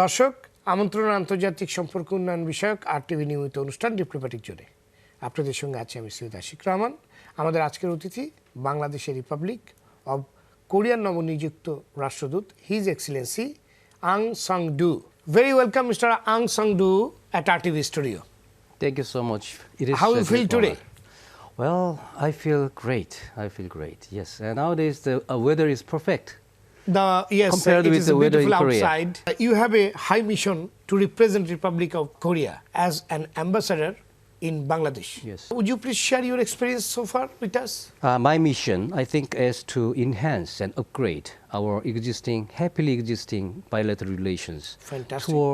দর্শক আমন্ত্রণ আন্তর্জাতিক সম্পর্ক উন্নয়ন বিষয়ক RTV নিয়মিত অনুষ্ঠান ডিপ্লোম্যাটিক জোনে আপনাদের সঙ্গে আছি আমি সৈয়দ আশিক রহমান। আমাদের আজকের অতিথি বাংলাদেশের রিপাবলিক অব কোরিয়ার নবনিযুক্ত রাষ্ট্রদূত হিজ এক্সেলেন্সি আং song-do. Very welcome Mr. Ahn Seong-doo at RTV studio. Thank you so much. It is How you feel today? Well, I feel great. Yes, and nowadays the weather is perfect. Yes, compared it with is the weather in beautiful Korea. outside. You have a high mission to represent Republic of Korea as an ambassador in Bangladesh. Yes. Would you please share your experience so far with us? My mission, I think, is to enhance and upgrade our happily existing bilateral relations Fantastic. to a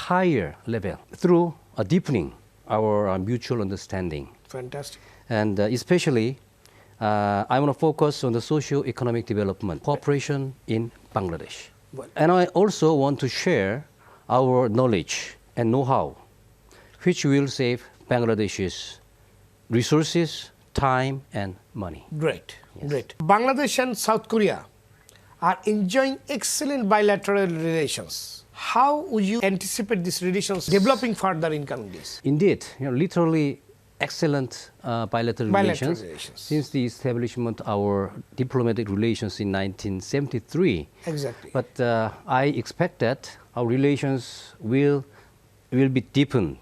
higher level through deepening our mutual understanding. Fantastic. And especially, I want to focus on the socio-economic development cooperation in Bangladesh. Well, And I also want to share our knowledge and know-how, which will save Bangladesh's resources, time, and money. great, Yes. great. Bangladesh and South Korea are enjoying excellent bilateral relations. How would you anticipate these relations developing further in coming days? Indeed, literally excellent bilateral relations relations. since the establishment of our diplomatic relations in 1973. Exactly. But I expect that our relations will be deepened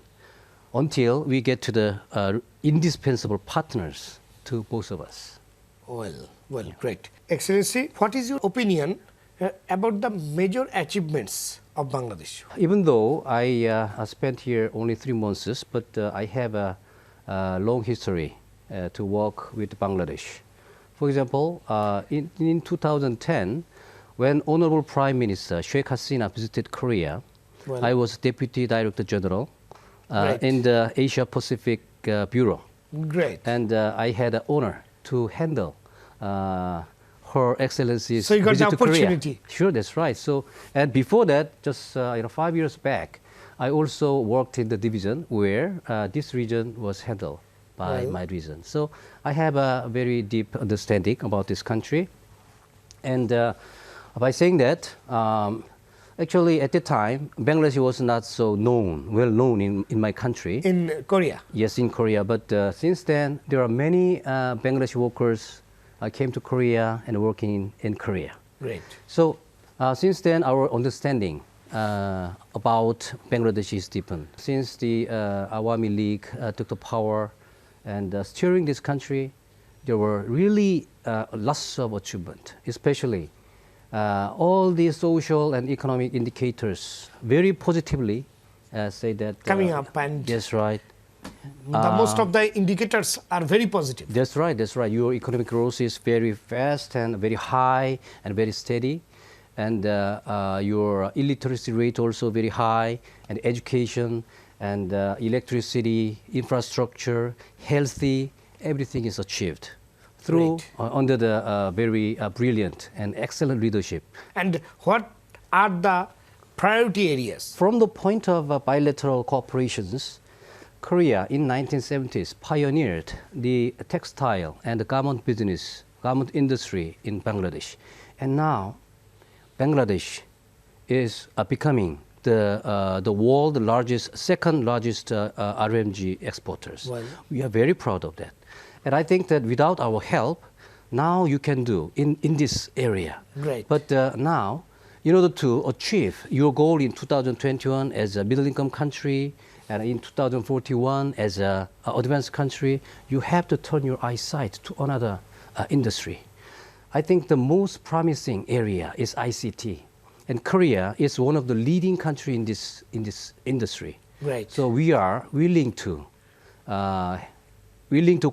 until we get to the indispensable partners to both of us. Well, great. Excellency, what is your opinion about the major achievements of Bangladesh? Even though I spent here only 3 months, but I have a long history to work with Bangladesh. For example, in 2010, when Honorable Prime Minister Sheikh Hasina visited Korea, Well, I was Deputy Director General Great. in the Asia Pacific Bureau. Great. And I had the honor to handle Her Excellency's So you got the visit to Korea. opportunity. Sure, that's right. So, and before that, just 5 years back, I also worked in the division where this region was handled by Well. my region. So I have a very deep understanding about this country. And by saying that, actually at the time, Bangladesh was not so well known in my country. In Korea. Yes, in Korea. But since then, there are many Bangladeshi workers came to Korea and working in Korea. Great. So since then, our understanding about Bangladesh is deepened. Since the Awami League took the power and steering this country, there were really lots of achievement, especially all the social and economic indicators very positively say that Coming up and That's right. most of the indicators are very positive. That's right. Your economic growth is very fast and very high and very steady. And your illiteracy rate also very high, and education and electricity, infrastructure, healthy, everything is achieved through under the very brilliant and excellent leadership. And what are the priority areas? From the point of bilateral cooperations, Korea in 1970s pioneered the textile and the garment industry in Bangladesh. And now Bangladesh is becoming the world second largest RMG exporters. Well. We are very proud of that. And I think that without our help, now you can do in this area. Great. But now, in order to achieve your goal in 2021 as a middle-income country and in 2041 as an advanced country, you have to turn your eyesight to another industry. I think the most promising area is ICT, and Korea is one of the leading country in this industry. Great. So we are willing to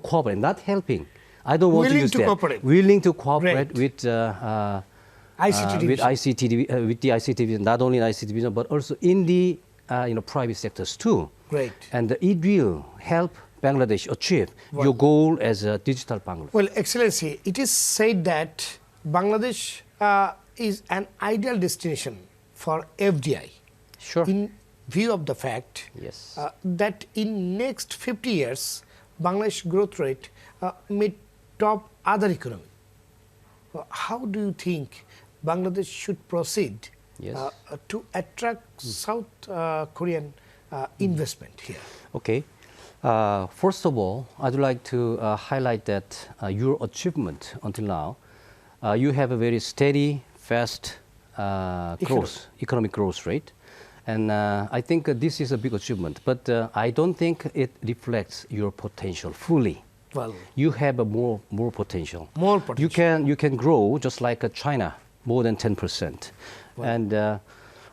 cooperate, not helping. I don't want Willing to use to that. cooperate. Willing to cooperate Great. with with the ICT division, not only in ICT division, but also in the private sectors too. Great. And it will help Bangladesh achieve your goal as a digital Bangladesh. Well, Excellency, it is said that Bangladesh is an ideal destination for FDI. Sure. In view of the fact Yes. that in next 50 years, Bangladesh growth rate may top other economy. How do you think Bangladesh should proceed Yes. to attract South Korean investment here? Okay. First of all, I'd like to highlight that your achievement until now, you have a very steady, fast economic growth rate. And I think this is a big achievement, but I don't think it reflects your potential fully. Well, You have a more potential. more potential. You can grow just like China, more than 10%. And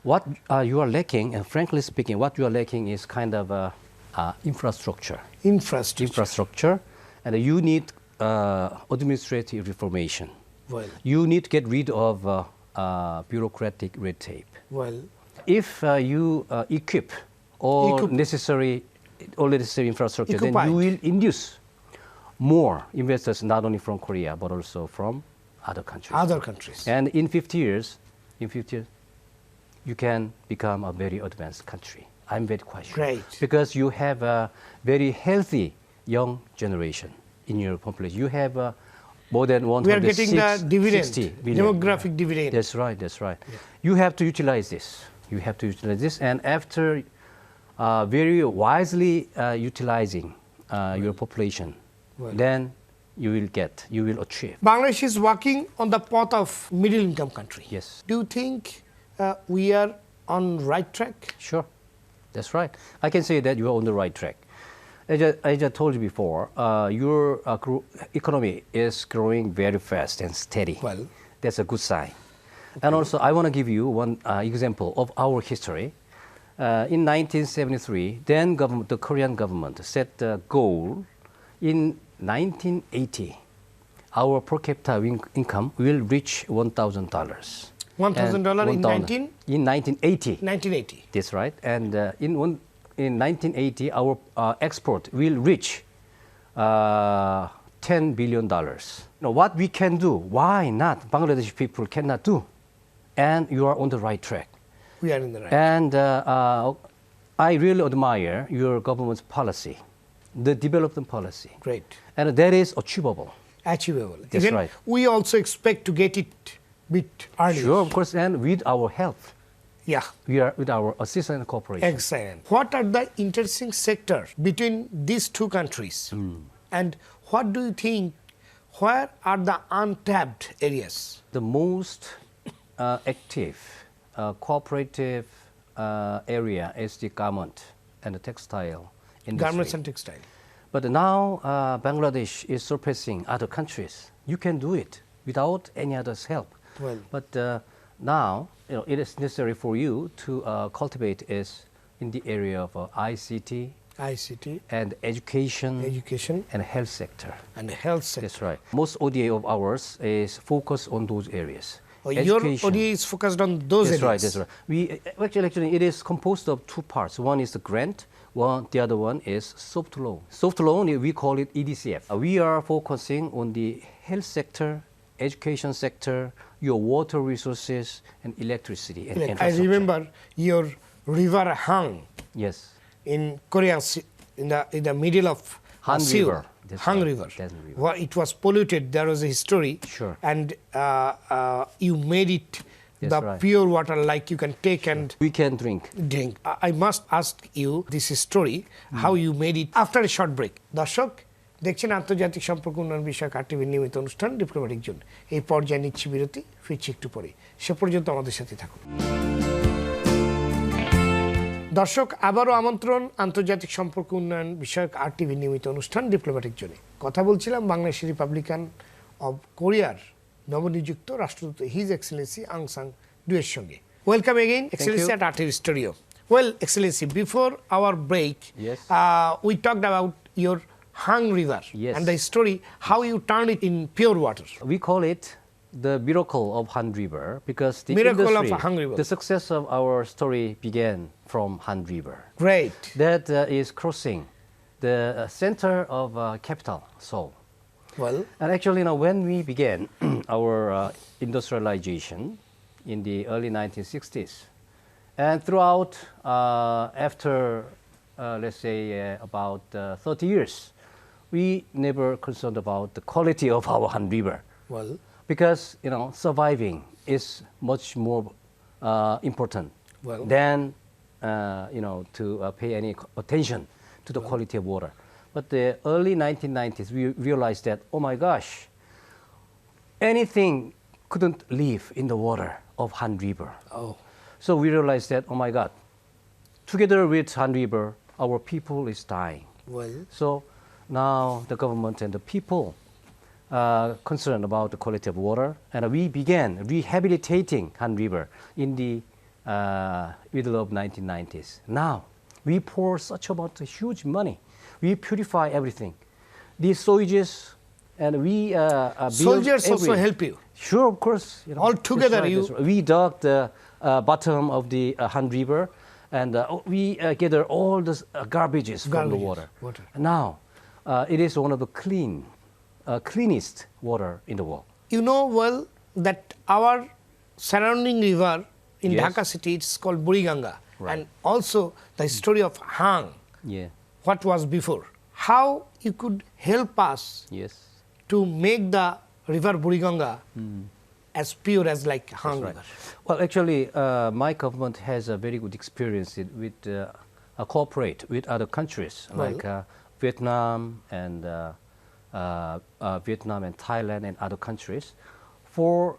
what you are lacking, and frankly speaking, what you are lacking is kind of infrastructure. Infrastructure, and you need administrative reformation. Well, You need to get rid of bureaucratic red tape. well, If you equip all necessary infrastructure, then Occupied. you will induce more investors, not only from Korea but also from other countries. other countries. And in 50 years, you can become a very advanced country. I'm very quite sure. Great. Because you have a very healthy young generation in your population. You have more than 160 We are getting the dividend, billion. demographic dividend. That's right, that's right. You have to utilize this. You have to utilize this, and after very wisely utilizing your population, then you will achieve. Bangladesh is working on the path of middle income country. Yes. Do you think we are on right track? Sure, that's right. I can say that you are on the right track. As I told you before, your economy is growing very fast and steady. Well, that's a good sign. And also, I want to give you one example of our history. In 1973, then the Korean government set a goal. In 1980, our per capita income will reach $1,000. $1,000 in 1980. 1980. That's right. And in 1980, our export will reach $10 billion. Now, what we can do, why not? Bangladeshi people cannot do. And you are on the right track. We are in the right. And I really admire your government's policy, the development policy. Great. And that is achievable. Achievable. That's Even right. we also expect to get it a bit earlier. Sure, of course, and with our help. Yeah. We are with our assistance and cooperation. Excellent. What are the interesting sectors between these two countries? And what do you think, where are the untapped areas? The most active cooperative area is the garment and the textile industry. Garments and textile. But now Bangladesh is surpassing other countries. You can do it without any other's help. Well, But now it is necessary for you to cultivate is in the area of ICT ICT, and education and health sector. health sector. That's right. Most ODA of ours is focused on those areas. Your ODA is focused on those That's areas. right. That's right. We actually it is composed of two parts. One is the grant. The other one is soft loan. Soft loan, we call it EDCF. We are focusing on the health sector, education sector, your water resources, and electricity and I infrastructure. remember your river Hang Yes. in Korea, in the middle of Han Seoul. River. That's Hang right. River. That's the river. Well, it was polluted. There was a history. Sure. And you made it That's the right. pure water like you can take and We can drink. drink. I must ask you this story, how you made it after a short break. দর্শক দেখছেন আন্তর্জাতিক সম্পর্ক উন্নয়ন বিষয়ক আরটিভির নিয়মিত অনুষ্ঠান diplomatic zone. এই পর্যায়ে নিচ্ছি বিরতি, ফিরছি একটু পরে। সে পর্যন্ত আমাদের সাথে থাকুন। দর্শক আবারও আমন্ত্রণ আন্তর্জাতিক সম্পর্ক উন্নয়ন বিষয়ক আরটিভির নিয়মিত অনুষ্ঠান ডিপ্লোম্যাটিক জোনে। কথা বলছিলাম বাংলাদেশ রিপাবলিকান অব কোরিয়ার নবনিযুক্ত রাষ্ট্রদূত হিজ এক্সেলেন্সি আং সাং ডু এর সঙ্গে। Welcome again Excellency at RTV studio. Well, Excellency, before our break, Yes. We talked about your Hang River Yes. and the story how you turned it in pure water. We call it the miracle of Han River because the Miracle of industry, Han River. the success of our story began from Han River. Great. That is crossing the center of capital, Seoul. Well, And actually, when we began our industrialization in the early 1960s, and throughout, after, let's say, about 30 years, we never concerned about the quality of our Han River. well, Because, surviving is much more important Well. than to pay any attention to the quality of water. But the early 1990s, we realized that, oh my gosh, anything couldn't live in the water of Han River. Oh. So we realized that, oh my God, together with Han River, our people is dying. Well. So now the government and the people are concerned about the quality of water, and we began rehabilitating Han River in the middle of 1990s. Now we pour such amount of huge money. We purify everything. These sowages, and we build Soldiers also help you. Sure, of course. All together that's right. We dug the bottom of the Han River, and we gather all the garbages from the water. Now, it is one of the cleanest water in the world. You know well that our surrounding river in Yes. Dhaka city, it's called Buriganga. Right. And also the story of Hang, Yeah. what was before. How you could help us Yes. to make the river Buriganga as pure as like Hang Right. river? Well, actually, my government has a very good experience with cooperate with other countries like Vietnam and Thailand and other countries for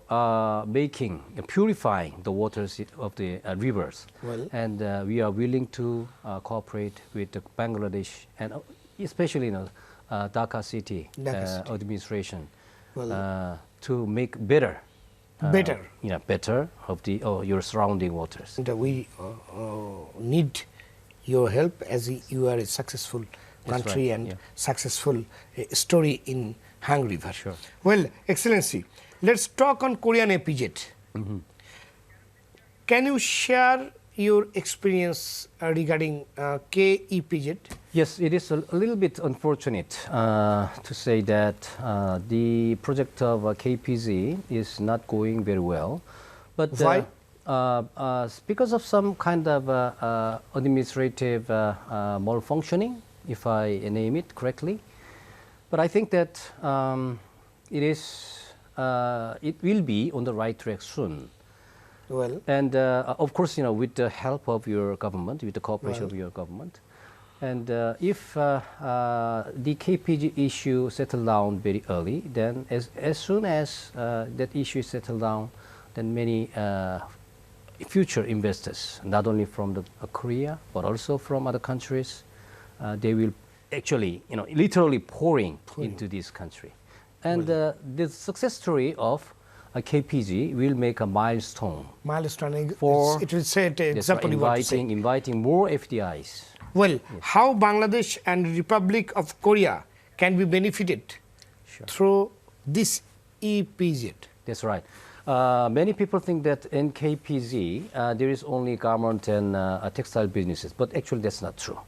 making purifying the waters of the rivers. Well. And we are willing to cooperate with the Bangladesh and especially Dhaka city administration to make better. Better. Better of the your surrounding waters. And we need your help as you are a successful country right, and yeah. successful story in Hang River. Sure. Well, Excellency, let's talk on Korean APZ. Can you share your experience regarding KEPZ? Yes, it is a little bit unfortunate to say that the project of KPZ is not going very well. But Why? Because of some kind of administrative malfunctioning, if I name it correctly. But I think that it will be on the right track soon. Well, And of course, with the help of your government, with the cooperation of your government, and if the KPG issue settle down very early, then as soon as that issue is settled down, then many future investors, not only from Korea but also from other countries, they will actually, literally pouring into this country, and the success story of KPG will make a milestone. For it will set an example. Inviting more FDIs. Well, how Bangladesh and Republic of Korea can be benefited through this EPZ? That's right. Many people think that in KPZ there is only garment and textile businesses, but actually that's not true.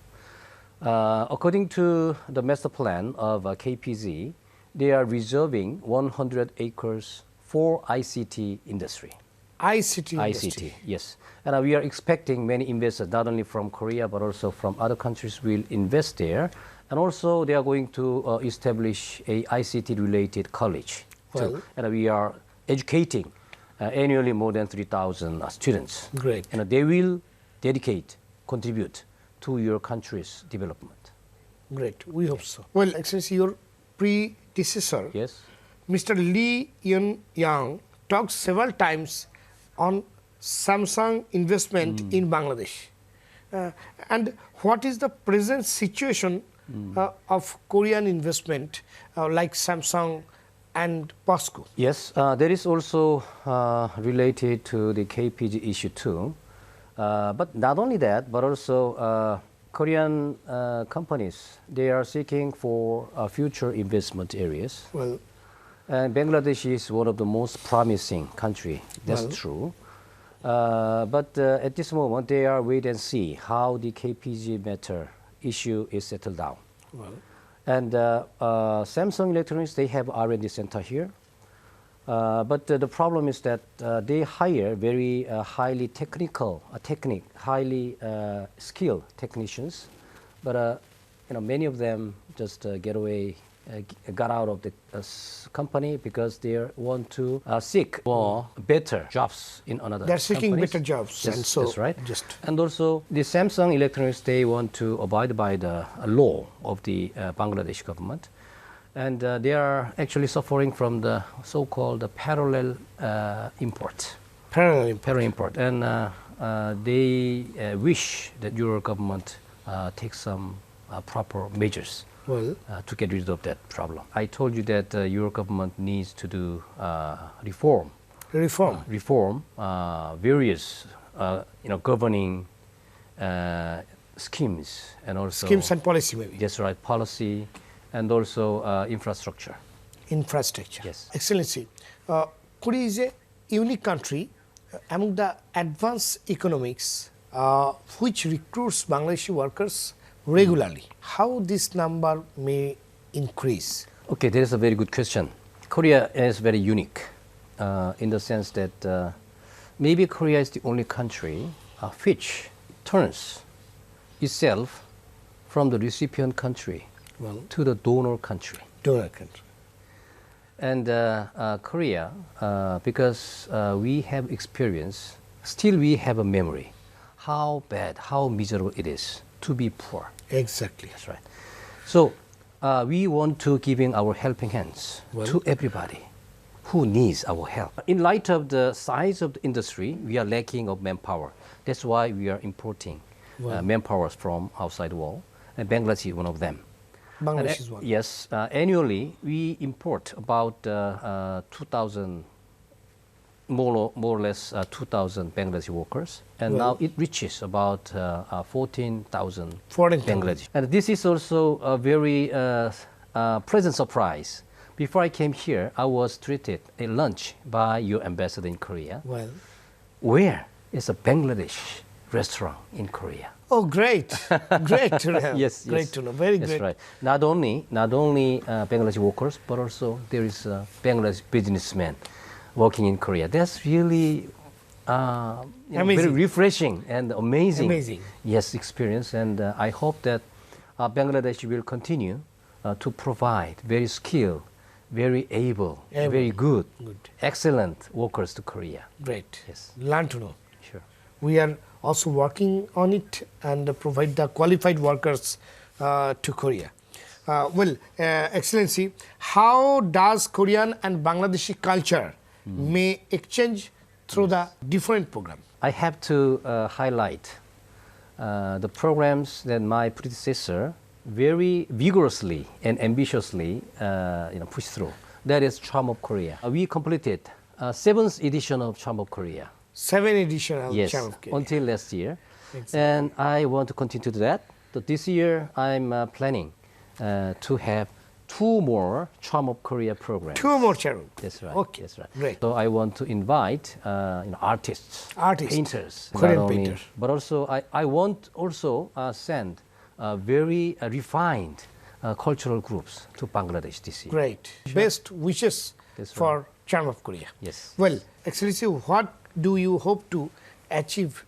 According to the master plan of KPZ, they are reserving 100 acres for ICT industry. ICT, yes. And we are expecting many investors, not only from Korea, but also from other countries will invest there. And also they are going to establish a ICT-related college. Well. And we are educating annually more than 3,000 students. Great. And they will contribute to your country's development. Great, we hope so. Well, Excellency, your predecessor, Yes. Mr. Lee Yun-yang, talked several times on Samsung investment in Bangladesh. And what is the present situation of Korean investment like Samsung and POSCO? Yes, that is also related to the KPG issue too. But not only that, but also Korean companies, they are seeking for future investment areas. Well, and Bangladesh is one of the most promising country. That's true. But at this moment, they are wait and see how the KPG matter issue is settled down. well, And Samsung Electronics, they have R&D center here. But the problem is that they hire very highly highly skilled technicians. But many of them just get away got out of the company because they want to seek for better jobs in another They're seeking companies. better jobs, Yes, and so that's right. just And also the Samsung Electronics, they want to abide by the law of the Bangladesh government. And they are actually suffering from the so-called parallel import. parallel. Import. And they wish that your government take some proper measures Well, to get rid of that problem. I told you that your government needs to do reform various governing schemes and also schemes and policy maybe. that's right, policy and also infrastructure. Infrastructure. Yes. Excellency, Korea is a unique country among the advanced economics which recruits Bangladeshi workers regularly. How this number may increase? Okay, that is a very good question. Korea is very unique in the sense that maybe Korea is the only country which turns itself from the recipient country Well, to the donor country. donor country. And Korea, because we have experience, still we have a memory how bad, how miserable it is to be poor. Exactly. That's right. So we want to giving our helping hands to everybody who needs our help. In light of the size of the industry, we are lacking of manpower. That's why we are importing manpower from outside the world, and Bangladesh is one of them. Bangladesh is one. Yes, annually we import about 2,000, more or less 2,000 Bangladeshi workers, and now it reaches about 14,000 Bangladeshi. And this is also a very pleasant surprise. Before I came here, I was treated a lunch by your ambassador in Korea. Well, Where is a Bangladesh restaurant in Korea? oh, great. Great to know. Yes, Great yes. to know. Very That's great. right. Not only Bangladeshi workers, but also there is a Bangladeshi businessman working in Korea. That's really very refreshing and amazing. Yes, experience. And I hope that Bangladesh will continue to provide very skilled, very able, very good, excellent workers to Korea. Great. Yes. Learn to know. Sure. We are also working on it and provide the qualified workers to Korea. Excellency, how does Korean and Bangladeshi culture may exchange through the different programs? I have to highlight the programs that my predecessor very vigorously and ambitiously pushed through. That is Charm of Korea. We completed 7th edition of Charm of Korea. 7th edition of Yes, Charm of Korea. until last year. Exactly. And I want to continue to that. So this year I'm planning to have 2 more Charm of Korea programs. 2 more Charm. That's right. Okay. That's right. Great. So I want to invite artists, painters, Korean not only, painters. but also I want also send very refined cultural groups to Bangladesh this year. Great. Best wishes for Charm of Korea. Yes. Well, Excellency, what do you hope to achieve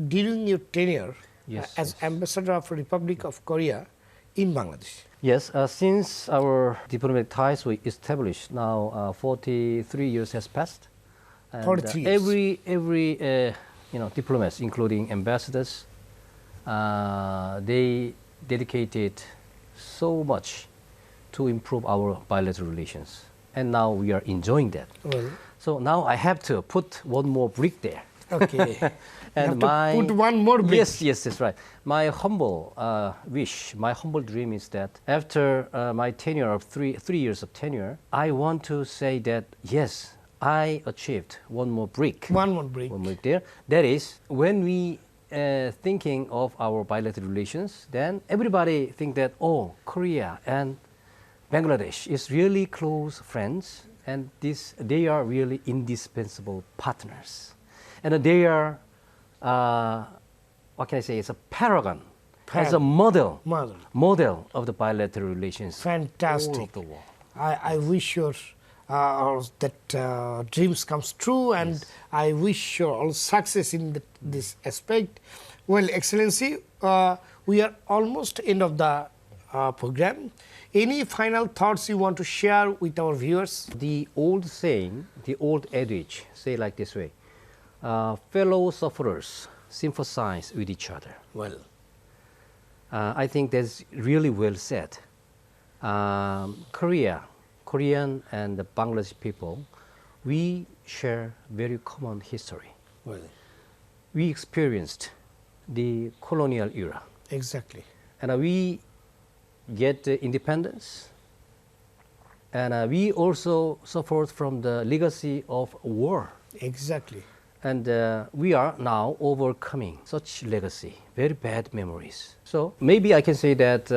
during your tenure as Ambassador of the Republic of Korea in Bangladesh? Yes, since our diplomatic ties were established, now 43 years has passed. And 43 years. Every diplomats, including ambassadors, they dedicated so much to improve our bilateral relations. And now we are enjoying that. Well, So now I have to put one more brick there. okay. And you have to put one more brick. Yes, that's right. My humble wish, my humble dream is that after my tenure of three years of tenure, I want to say that yes, I achieved one more brick. One more brick. One more there. That is when we thinking of our bilateral relations, then everybody think that Korea and Bangladesh is really close friends, and they are really indispensable partners, and they are what can I say? It's a paragon, as a model of the bilateral relations. Fantastic. All of the world. I wish your that dreams comes true, and I wish you all success in this aspect. Well, Excellency, we are almost end of the program. Any final thoughts you want to share with our viewers? The old saying, the old adage, say like this way, fellow sufferers sympathize with each other. Well, I think that's really well said. Korean and the Bangladeshi people, we share very common history. well, We experienced the colonial era, exactly. and we get independence, and we also suffered from the legacy of war. Exactly. And we are now overcoming such legacy, very bad memories. So maybe I can say that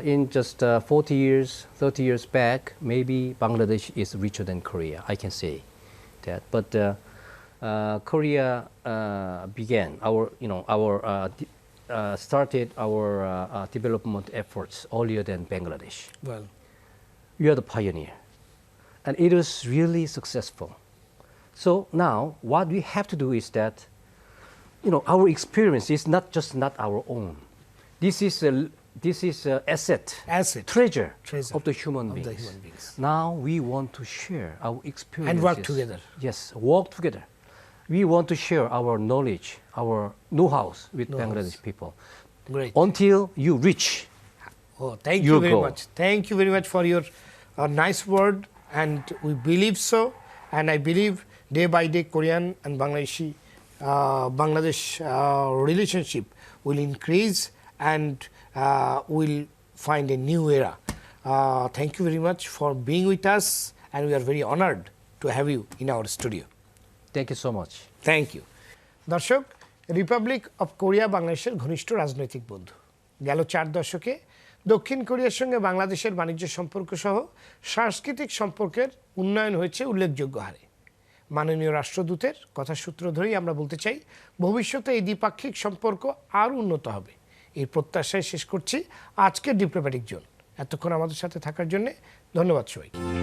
in just 40 years, 30 years back, maybe Bangladesh is richer than Korea. I can say that. But Korea began started our development efforts earlier than Bangladesh. Well, We are the pioneer, and it was really successful. So now, what we have to do is that, our experience is not our own. This is a asset, treasure of the human beings. Now we want to share our experiences And work together. Yes, work together. We want to share our knowledge, our know-how with Bangladesh people. Great. Until you reach. Oh, thank you Your very goal. much. Thank you very much for your nice word, and we believe so. And I believe day by day, Korean and Bangladesh relationship will increase and will find a new era. Thank you very much for being with us, and we are very honored to have you in our studio. Thank you so much. Thank you দর্শক, Republic of Korea বাংলাদেশের ঘনিষ্ঠ রাজনৈতিক বন্ধু। গেল 4 দশকে দক্ষিণ কোরিয়ার সঙ্গে বাংলাদেশের বাণিজ্য সম্পর্ক সহ সাংস্কৃতিক সম্পর্কের উন্নয়ন হয়েছে উল্লেখযোগ্য হারে। মাননীয় রাষ্ট্রদূতের কথার সূত্র ধরেই আমরা বলতে চাই, ভবিষ্যতে এই দ্বিপাক্ষিক সম্পর্ক আরও উন্নত হবে। এই প্রত্যাশায় শেষ করছি আজকের ডিপ্লোম্যাটিক জোন। এতক্ষণ আমাদের সাথে থাকার জন্য ধন্যবাদ সবাইকে।